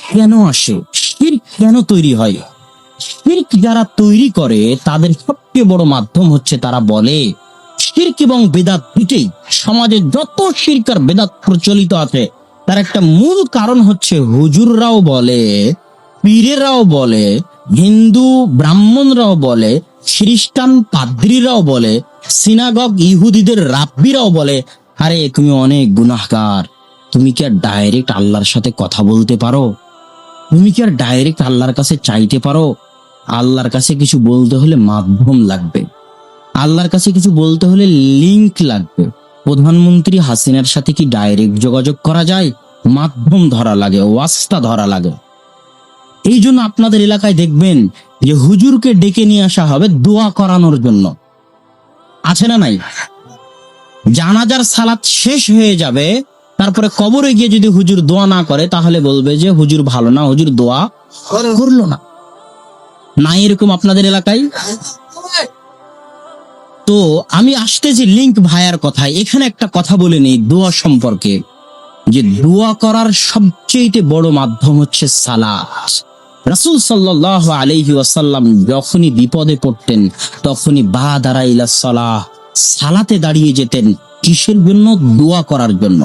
কেন আসে, শিরক কেন তৈরি হয়? শিরক যারা তৈরি করে তাদের সবচেয়ে বড় মাধ্যম হচ্ছে তারা বলে শিরক এবং বেদাত দুটেই, সমাজে যত শিরক আর বেদাত প্রচলিত আছে তার একটা মূল কারণ হচ্ছে হুজুররাও বলে, পীরেরাও বলে, হিন্দু ব্রাহ্মণরাও বলে, খ্রিস্টান পাদ্রীরাও বলে, সিনাগগ ইহুদিদের রাব্বিরাও বলে, আরে তুমি অনেক গুনাহগার, তুমি কি আর ডাইরেক্ট আল্লাহর সাথে কথা বলতে পারো? তুমি কি আর ডাইরেক্ট আল্লাহর কাছে চাইতে পারো? আল্লাহর কাছে কিছু বলতে হলে মাধ্যম লাগবে, আল্লাহর কাছে কিছু বলতে হলে লিংক লাগবে। প্রধানমন্ত্রী হাসিনার সাথে কি ডাইরেক্ট যোগাযোগ করা যায়? মাধ্যম ধরা লাগে, ওয়াস্তা ধরা লাগে। এই জন্য আপনাদের এলাকায় দেখবেন যে হুজুরকে ডেকে নিয়ে আসা হবে দোয়া করানোর জন্য, আছে না নাই? জানাজার সালাত শেষ হয়ে যাবে, তারপরে কবরে গিয়ে যদি হুজুর দোয়া না করে তাহলে বলবে যে হুজুর ভালো না, হুজুর দোয়া করলো না। নাই এরকম আপনাদের এলাকায়? তো আমি আসতেছি লিংক ভাইয়ার কথায়, এখানে একটা কথা বলে নেই দোয়া সম্পর্কে, যে দোয়া করার সবচেয়ে বড় মাধ্যম হচ্ছে সালাত। রাসূল সাল্লাল্লাহু আলাইহি ওয়াসাল্লাম যখনই বিপদে পড়তেন তখনই বাদারা ইলা সালাহ, সালাতে দাঁড়িয়ে যেতেন। কিসের জন্য? দোয়া করার জন্য।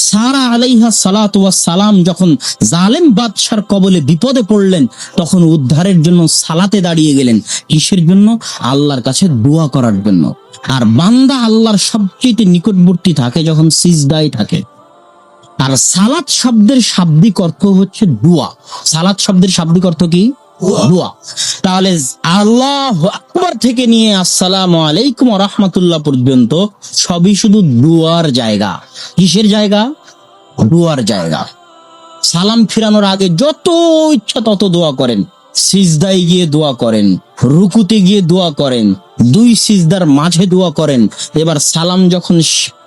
সারা আলাইহা সালাতু ওয়াস সালাম যখন জালেম বাদশার কবলে বিপদে পড়লেন তখন উদ্ধারের জন্য সালাতে দাঁড়িয়ে গেলেন। কিসের জন্য? আল্লাহর কাছে দোয়া করার জন্য। আর বান্দা আল্লাহর সবচেয়ে নিকটবর্তী থাকে যখন সিজদায় থাকে। আর সালাত শব্দের শাব্দিক অর্থ হচ্ছে দোয়া। সালাত শব্দের শাব্দিক অর্থ কি? দোয়া। তাহলে আল্লাহু আকবার থেকে নিয়ে আসসালামু আলাইকুম ওয়া রাহমাতুল্লাহ পর্যন্ত সবই শুধু দোয়ার জায়গা। কিসের জায়গা? দোয়ার জায়গা। সালাম ফিরানোর আগে যত ইচ্ছা তত দোয়া করেন, সিজদায় গিয়ে দোয়া করেন, রুকুতে গিয়ে দোয়া করেন, দুই সিজদার মাঝে দোয়া করেন। এবার সালাম যখন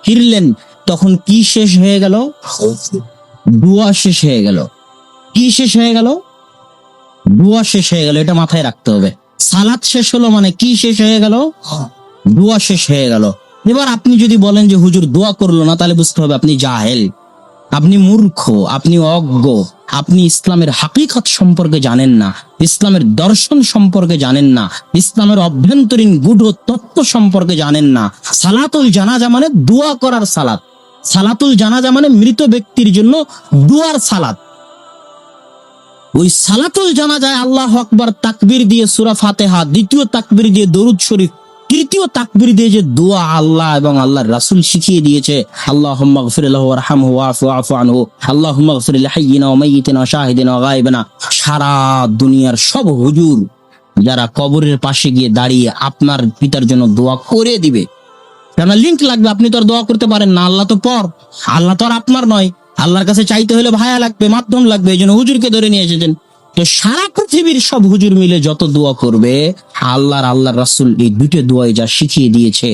ফিরলেন তখন কি শেষ হয়ে গেল? দোয়া শেষ হয়ে গেল। কি শেষ হয়ে গেল? দোয়া শেষ হয়ে গেল। এটা মাথায় রাখতে হবে। সালাত শেষ হলো মানে কি শেষ হয়ে গেল? দোয়া শেষ হয়ে গেল। এবার আপনি যদি বলেন যে হুজুর দোয়া করলো না, তাহলে বুঝতে হবে আপনি জাহেল, আপনি মূর্খ, আপনি অজ্ঞ, আপনি ইসলামের হাকিকত সম্পর্কে জানেন না, ইসলামের দর্শন সম্পর্কে জানেন না, ইসলামের অভ্যন্তরীণ গূঢ় তত্ত্ব সম্পর্কে জানেন না। সালাতুল জানাজা মানে দোয়া করার সালাত। সালাতুল জানাজা মানে মৃত ব্যক্তির জন্য দোয়ার সালাত। ওই সালাতুল জানাজায় আল্লাহু আকবার তাকবীর দিয়ে সূরা ফাতিহা, দ্বিতীয় তাকবীর দিয়ে দরুদ শরীফ, তৃতীয় তাকবীর দিয়ে যে দোয়া আল্লাহ এবং আল্লাহর রাসূল শিখিয়ে দিয়েছে, আল্লাহুম্মা গফির লাহু ওয়ারহামহু ওয়াফু আনহু, আল্লাহুম্মা গফির লিহাইয়িনা ওয়া মাইয়িতিনা ওয়া শাহিদিনা ওয়া গায়বিনা। সারা দুনিয়ার সব হুজুর যারা কবরের পাশে গিয়ে দাঁড়িয়ে আপনার পিতার জন্য দোয়া করে দিবে। কেন লিংক লাগবে? আপনি তো আর দোয়া করতে পারেন না, আল্লাহ তো পর, আল্লাহ তো আর আপনার নয়। আল্লাহর কাছে চাইতে হলে ভায়া লাগবে, মাধ্যম লাগবে, এই জন্য হুজুরকে ধরে নিয়ে এসেছেন। তো সারা পৃথিবীর সব হুজুর মিলে যত দোয়া করবে, আল্লাহর রাসূল এই দুটো দোয়াই যা শিখিয়ে দিয়েছে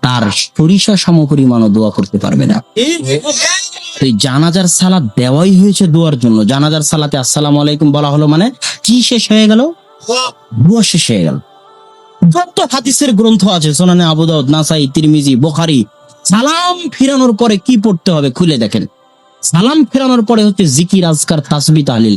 তার সরিষা সমপরিমাণও দোয়া করতে পারবে না। এই জানাজার সালাত দেওয়াই হয়েছে দোয়ার জন্য। জানাজার সালাতে আসসালামু আলাইকুম বলা হলো মানে কি শেষ হয়ে গেল? দোয়া শেষ হয়ে গেল। যত হাদিসের গ্রন্থ আছে, সুনানে আবু দাউদ, নাসাই, তিরমিজি, বুখারী, সালাম ফিরানোর পরে কি পড়তে হবে খুলে দেখেন। সালাম ফিরানোর পরে হচ্ছে জিকির, আজকার, তাসবিহ, তাহলিল।